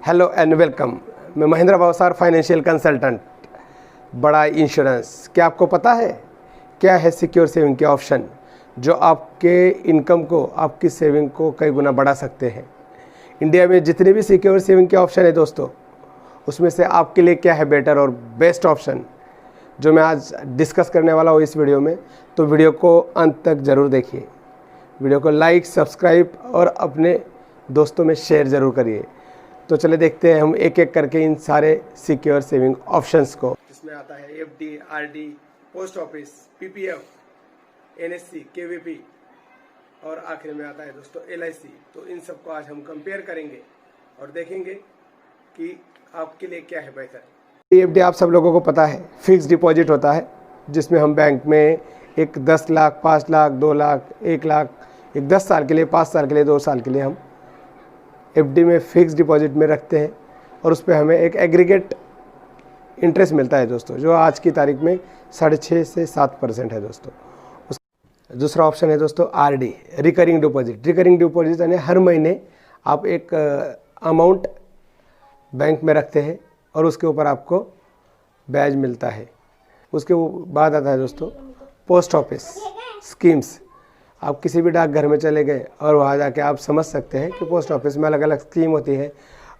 Hello and welcome. मैं Mahendra Bhavsar, financial consultant, बड़ा insurance. क्या आपको पता है क्या है सिक्योर सेविंग के ऑप्शन जो आपके इनकम को, आपकी सेविंग को कई गुना बढ़ा सकते हैं। इंडिया में जितने भी सिक्योर सेविंग के ऑप्शन है दोस्तों, उसमें से आपके लिए क्या है बेटर और बेस्ट ऑप्शन जो मैं आज डिस्कस करने वाला हूँ इस वीडियो में। तो वीडियो को अंत तक ज़रूर देखिए। वीडियो को लाइक, सब्सक्राइब और अपने दोस्तों में शेयर ज़रूर करिए। तो चले देखते हैं हम एक एक करके इन सारे सिक्योर सेविंग ऑप्शंस को। इसमें आता है FD, RD, post office, PPF, NSC, KVP और आखिर में आता है दोस्तों एलआईसी। तो इन सबको आज हम कंपेयर करेंगे और देखेंगे कि आपके लिए क्या है बेहतर। एफडी आप सब लोगों को पता है, फिक्स डिपॉजिट होता है जिसमें हम बैंक में एक 10 लाख, 5 लाख, 2 लाख, 1 लाख, एक 10 साल के लिए, 5 साल के लिए, 2 साल के लिए हम एफडी में फिक्स डिपॉजिट में रखते हैं और उस पर हमें एक एग्रीगेट इंटरेस्ट मिलता है दोस्तों, जो आज की तारीख में 6.5 से 7% है दोस्तों। दूसरा ऑप्शन है दोस्तों RD, recurring deposit. Recurring deposit यानी हर महीने आप एक अमाउंट बैंक में रखते हैं और उसके ऊपर आपको ब्याज मिलता है। उसके बाद आता है दोस्तों पोस्ट ऑफिस स्कीम्स। आप किसी भी डाकघर में चले गए और वहाँ जाके आप समझ सकते हैं कि पोस्ट ऑफिस में अलग अलग स्कीम होती है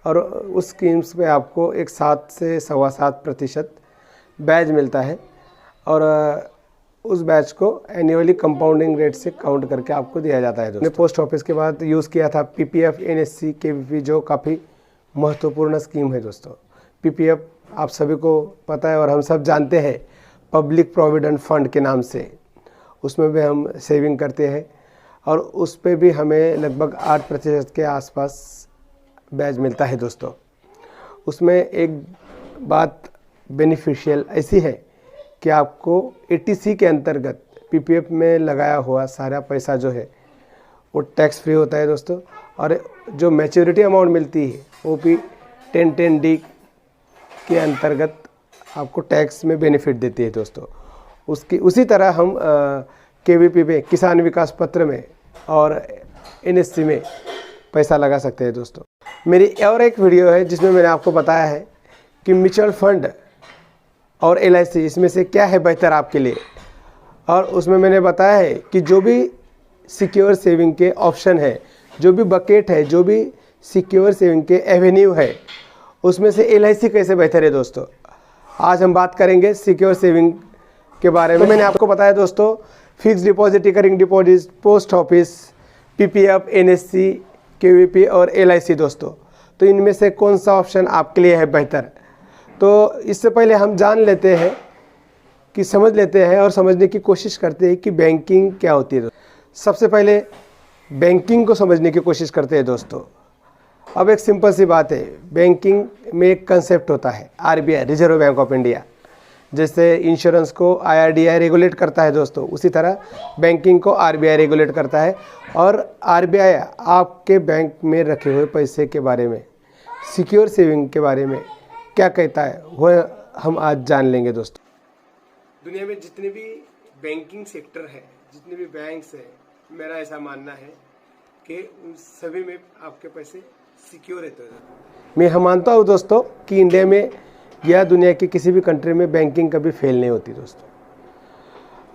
और उस स्कीम्स पे आपको एक 7 से 7.25% ब्याज मिलता है और उस बैच को एनुअली कंपाउंडिंग रेट से काउंट करके आपको दिया जाता है दोस्तों। पोस्ट ऑफिस के बाद यूज़ किया था पीपीएफ, एनएससी, केवीपी, जो काफ़ी महत्वपूर्ण स्कीम है दोस्तों। पीपीएफ आप सभी को पता है और हम सब जानते हैं, पब्लिक प्रोविडेंट फंड के नाम से। उसमें भी हम सेविंग करते हैं और उस पे भी हमें लगभग 8% के आसपास ब्याज मिलता है दोस्तों। उसमें एक बात बेनिफिशियल ऐसी है कि आपको एटीसी के अंतर्गत पीपीएफ में लगाया हुआ सारा पैसा जो है वो टैक्स फ्री होता है दोस्तों। और जो मैच्योरिटी अमाउंट मिलती है वो भी 1010D के अंतर्गत आपको टैक्स में बेनिफिट देती है दोस्तों। उसी तरह हम केवीपी में, किसान विकास पत्र में और एनएससी में पैसा लगा सकते हैं दोस्तों। मेरी और एक वीडियो है जिसमें मैंने आपको बताया है कि म्यूचुअल फंड और एलआईसी इसमें से क्या है बेहतर आपके लिए। और उसमें मैंने बताया है कि जो भी सिक्योर सेविंग के ऑप्शन है, जो भी बकेट है, जो भी सिक्योर सेविंग के एवेन्यू है, उसमें से एलआईसी कैसे बेहतर है दोस्तों। आज हम बात करेंगे सिक्योर सेविंग के बारे में। तो मैंने आपको बताया दोस्तों, fix deposit, recurring deposit, post office, PPF, NSC, KVP और एलआईसी दोस्तों। तो इनमें से कौन सा ऑप्शन आपके लिए है बेहतर। तो इससे पहले हम जान लेते हैं कि समझ लेते हैं और समझने की कोशिश करते हैं कि बैंकिंग क्या होती है। सबसे पहले बैंकिंग को समझने की कोशिश करते हैं दोस्तों। अब एक सिंपल सी बात है, बैंकिंग में एक कंसेप्ट होता है RBI, reserve bank of India. जैसे इंश्योरेंस को आईआरडीआई रेगुलेट करता है दोस्तों, उसी तरह बैंकिंग को आरबीआई रेगुलेट करता है। और आरबीआई आपके बैंक में रखे हुए पैसे के बारे में, सिक्योर सेविंग के बारे में क्या कहता है वह हम आज जान लेंगे दोस्तों। दुनिया में जितने भी बैंकिंग सेक्टर है, जितने भी बैंक्स हैं, मेरा ऐसा मानना है कि उन सभी में आपके पैसे सिक्योर रहते हैं। मैं हम मानता हूँ दोस्तों कि इंडिया में या दुनिया की किसी भी कंट्री में बैंकिंग कभी फेल नहीं होती दोस्तों।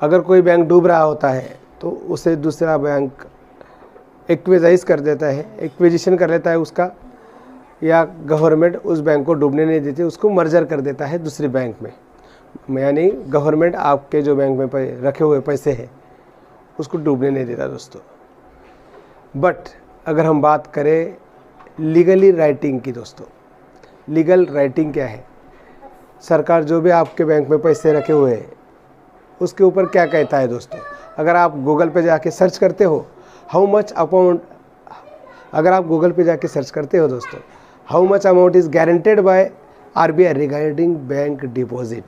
अगर कोई बैंक डूब रहा होता है तो उसे दूसरा बैंक एक्विजाइज कर देता है, एक्विजिशन कर लेता है उसका, या गवर्नमेंट उस बैंक को डूबने नहीं देती, उसको मर्जर कर देता है दूसरे बैंक में। यानी गवर्नमेंट आपके जो बैंक में रखे हुए पैसे हैं उसको डूबने नहीं देता दोस्तों। बट अगर हम बात करें लीगली राइटिंग की दोस्तों, लीगल राइटिंग क्या है, सरकार जो भी आपके बैंक में पैसे रखे हुए हैं उसके ऊपर क्या कहता है दोस्तों। अगर आप गूगल पे जाके सर्च करते हो हाउ मच अमाउंट, अगर आप गूगल पे जाके सर्च करते हो दोस्तों, how much amount is guaranteed by RBI regarding bank deposit,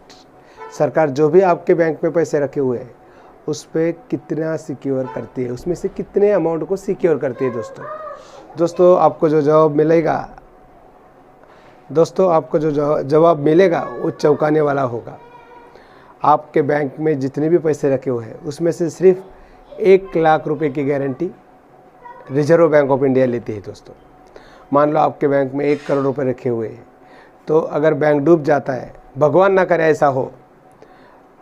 सरकार जो भी आपके बैंक में पैसे रखे हुए हैं उस पर कितना सिक्योर करती है, उसमें से कितने अमाउंट को सिक्योर करती है दोस्तों। आपको जो जवाब मिलेगा दोस्तों, आपको जो जवाब मिलेगा वो चौंकाने वाला होगा। आपके बैंक में जितने भी पैसे रखे हुए हैं उसमें से सिर्फ 1 लाख रुपए की guarantee reserve bank of India लेती है दोस्तों। मान लो आपके बैंक में 1 करोड़ रुपए रखे हुए हैं, तो अगर बैंक डूब जाता है, भगवान ना करे ऐसा हो,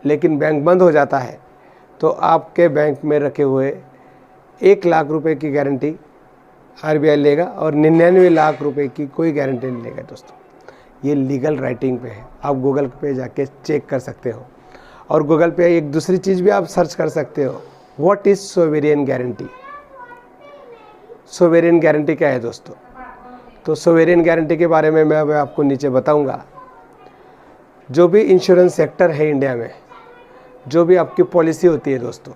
लेकिन बैंक बंद हो जाता है, तो आपके बैंक में रखे हुए 1 लाख रुपए की गारंटी आरबीआई लेगा और 99 लाख रुपए की कोई गारंटी नहीं लेगा दोस्तों। ये लीगल राइटिंग पे है, आप गूगल पे जाके चेक कर सकते हो। और गूगल पे एक दूसरी चीज़ भी आप सर्च कर सकते हो, what is sovereign guarantee. Sovereign guarantee क्या है दोस्तों? तो सोवेरियन गारंटी के बारे में मैं अब आपको नीचे बताऊंगा। जो भी इंश्योरेंस सेक्टर है इंडिया में, जो भी आपकी पॉलिसी होती है दोस्तों,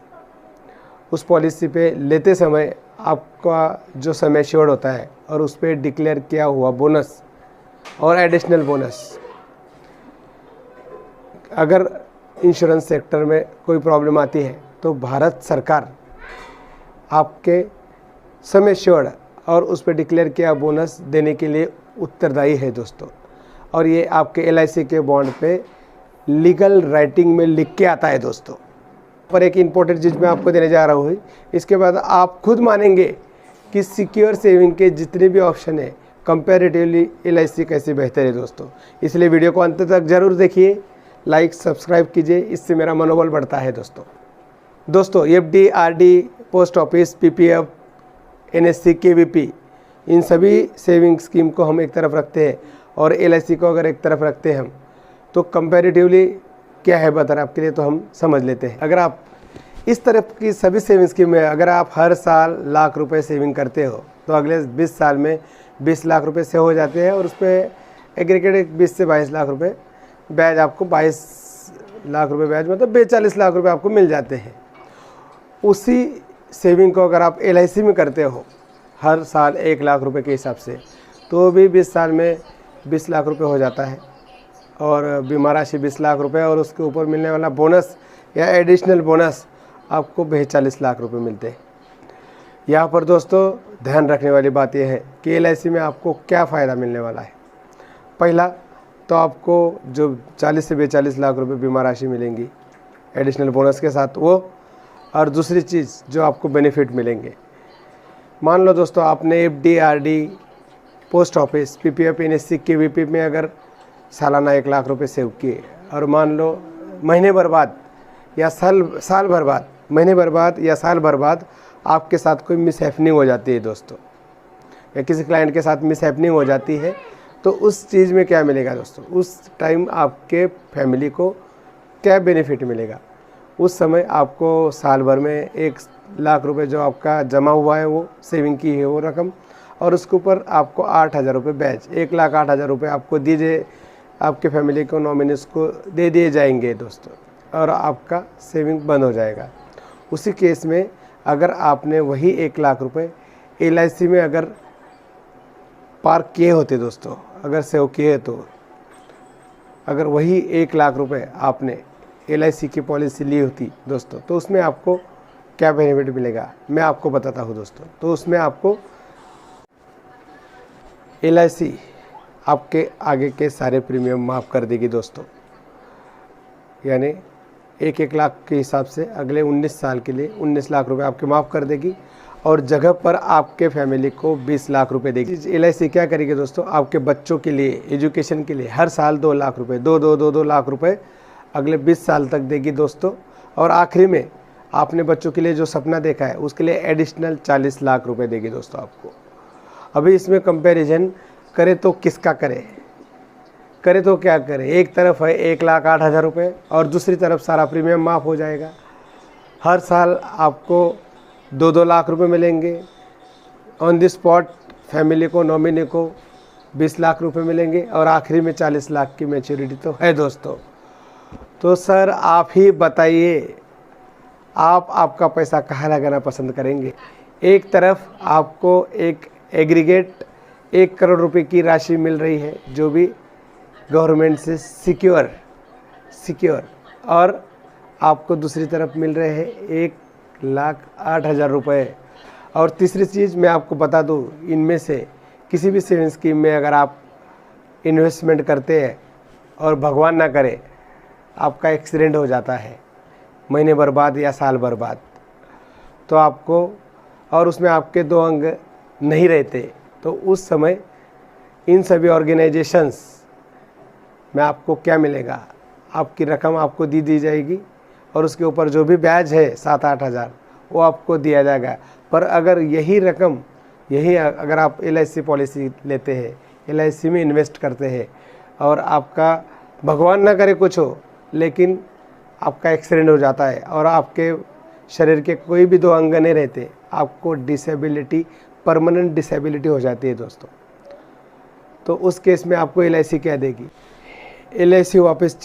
उस पॉलिसी पे लेते समय आपका जो सम एश्योर्ड होता है और उस पर डिक्लेयर किया हुआ बोनस और एडिशनल बोनस, अगर इंश्योरेंस सेक्टर में कोई प्रॉब्लम आती है तो भारत सरकार आपके सम एश्योर्ड और उस पर डिक्लेयर किया बोनस देने के लिए उत्तरदायी है दोस्तों। और ये आपके एलआईसी के बॉन्ड पे लीगल राइटिंग में लिख के आता है दोस्तों। पर एक इम्पोर्टेंट चीज़ मैं आपको देने जा रहा हूँ, इसके बाद आप खुद मानेंगे कि सिक्योर सेविंग के जितने भी ऑप्शन है कंपैरेटिवली एलआईसी कैसे बेहतर है दोस्तों। इसलिए वीडियो को अंत तक ज़रूर देखिए, लाइक सब्सक्राइब कीजिए, इससे मेरा मनोबल बढ़ता है दोस्तों। FD, RD, post office, PPF, NSC, KVP, इन सभी सेविंग स्कीम को हम एक तरफ रखते हैं और एलआईसी को अगर एक तरफ रखते हैं हम, तो कंपैरेटिवली क्या है बता आपके लिए, तो हम समझ लेते हैं। अगर आप इस तरफ की सभी सेविंग स्कीम में अगर आप हर साल लाख रुपए सेविंग करते हो, तो अगले 20 साल में 20 लाख रुपए से हो जाते हैं और उस पर एग्रीगेट 20 से 22 लाख रुपए ब्याज, आपको 22 लाख रुपए ब्याज मतलब 42 लाख रुपए आपको मिल जाते हैं। उसी सेविंग को अगर आप एलआईसी में करते हो हर साल 1 लाख रुपए के हिसाब से, तो भी 20 साल में 20 लाख रुपए हो जाता है और बीमा राशि 20 लाख रुपए और उसके ऊपर मिलने वाला बोनस या एडिशनल बोनस आपको 42 लाख रुपए मिलते हैं। यहाँ पर दोस्तों ध्यान रखने वाली बात यह है कि एलआईसी में आपको क्या फ़ायदा मिलने वाला है। पहला तो आपको जो 40 से 42 लाख रुपए बीमा राशि मिलेंगी एडिशनल बोनस के साथ वो, और दूसरी चीज़ जो आपको बेनिफिट मिलेंगे, मान लो दोस्तों आपने FD, RD, post office, PPF, NSC, KVP में अगर सालाना 1 लाख रुपए सेव किए और मान लो महीने भर बाद या साल भर बाद, महीने भर बाद या साल भर बाद आपके साथ कोई मिस हैपनिंग हो जाती है दोस्तों, या किसी क्लाइंट के साथ मिस हैपनिंग हो जाती है, तो उस चीज़ में क्या मिलेगा दोस्तों? उस टाइम आपके फैमिली को क्या बेनिफिट मिलेगा? उस समय आपको साल भर में 1 लाख रुपए जो आपका जमा हुआ है, वो सेविंग की है वो रकम, और उसके ऊपर आपको 8,000 रुपये बैच, 1,08,000 रुपये आपको दीजिए, आपके फैमिली को, नॉमिनीज को दे दिए जाएंगे दोस्तों, और आपका सेविंग बंद हो जाएगा। उसी केस में अगर आपने वही 1 लाख रुपये एलआईसी में अगर पार्क किए होते दोस्तों, अगर सेव किए, तो अगर वही 1 लाख रुपये आपने एलआईसी की पॉलिसी ली होती दोस्तों, तो उसमें आपको क्या बेनिफिट मिलेगा मैं आपको बताता हूँ दोस्तों। तो उसमें आपको एलआईसी आपके आगे के सारे प्रीमियम माफ़ कर देगी दोस्तों, यानी 1 लाख के हिसाब से अगले 19 साल के लिए 19 लाख रुपए आपके माफ़ कर देगी और जगह पर आपके फैमिली को 20 लाख रुपए देगी। एलआईसी क्या करेगी दोस्तों? आपके बच्चों के लिए, एजुकेशन के लिए हर साल 2 लाख रुपए, 2 लाख रुपए अगले 20 साल तक देगी दोस्तों। और आखिरी में आपने बच्चों के लिए जो सपना देखा है उसके लिए एडिशनल 40 लाख रुपए देगी दोस्तों आपको। अभी इसमें कंपैरिजन करें तो किसका करे तो क्या करें? एक तरफ है 1,08,000 रुपये और दूसरी तरफ सारा प्रीमियम माफ़ हो जाएगा। हर साल आपको 2 लाख रुपए मिलेंगे ऑन द स्पॉट, फैमिली को, नॉमिनी को 20 लाख रुपए मिलेंगे और आखिरी में 40 लाख की मैच्योरिटी तो है दोस्तों। तो सर आप ही बताइए, आप आपका पैसा कहाँ लगाना पसंद करेंगे? एक तरफ आपको एक एग्रीगेट 1 करोड़ रुपए की राशि मिल रही है जो भी गवर्नमेंट से सिक्योर, और आपको दूसरी तरफ मिल रहे हैं 1,08,000 रुपये। और तीसरी चीज़ मैं आपको बता दूं, इनमें से किसी भी सेविंग स्कीम में अगर आप इन्वेस्टमेंट करते हैं और भगवान ना करे आपका एक्सीडेंट हो जाता है महीने भर बाद या साल भर बाद, तो आपको, और उसमें आपके 2 अंग नहीं रहते, तो उस समय इन सभी ऑर्गेनाइजेशंस में आपको क्या मिलेगा, आपकी रकम आपको दी जाएगी और उसके ऊपर जो भी ब्याज है 7-8 हज़ार वो आपको दिया जाएगा। पर अगर यही रकम अगर आप LIC पॉलिसी लेते हैं, LIC में इन्वेस्ट करते हैं और आपका भगवान ना करे कुछ हो, लेकिन आपका एक्सीडेंट हो जाता है और आपके शरीर के कोई भी 2 अंग नहीं रहते, आपको डिसेबिलिटी, परमानेंट डिसेबिलिटी हो जाती है दोस्तों। तो उस केस में आपको LIC क्या देगी? LIC वापस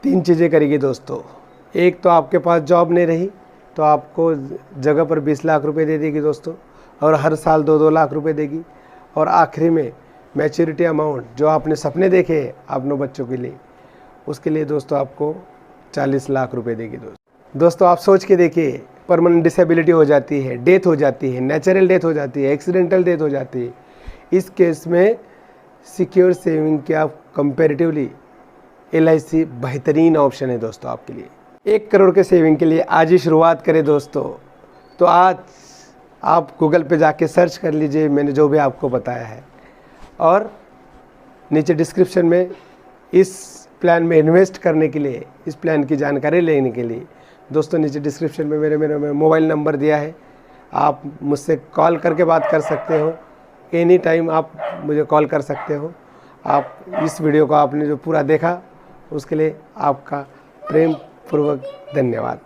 3 चीज़ें करेगी दोस्तों। एक तो आपके पास जॉब नहीं रही तो आपको जगह पर 20 लाख रुपए दे देगी दोस्तों, और हर साल 2-2 लाख रुपए देगी। और आखिरी में मैच्योरिटी अमाउंट जो आपने सपने देखे हैं अपनों बच्चों के लिए, उसके लिए दोस्तों आपको 40 लाख रुपए देगी दोस्तों। आप सोच के देखिए, परमानेंट डिसेबिलिटी हो जाती है, डेथ हो जाती है, नेचुरल डेथ हो जाती है, एक्सीडेंटल डेथ हो जाती है। इस केस में सिक्योर सेविंग के आप कंपेरेटिवली LIC बेहतरीन ऑप्शन है दोस्तों आपके लिए। 1 करोड़ के सेविंग के लिए आज ही शुरुआत करें दोस्तों। तो आज आप गूगल पे जाके सर्च कर लीजिए मैंने जो भी आपको बताया है, और नीचे डिस्क्रिप्शन में इस प्लान में इन्वेस्ट करने के लिए, इस प्लान की जानकारी लेने के लिए दोस्तों नीचे डिस्क्रिप्शन में मेरे मोबाइल नंबर दिया है। आप मुझसे कॉल करके बात कर सकते हो, एनी टाइम आप मुझे कॉल कर सकते हो। आप इस वीडियो को आपने जो पूरा देखा उसके लिए आपका प्रेम पूर्वक धन्यवाद।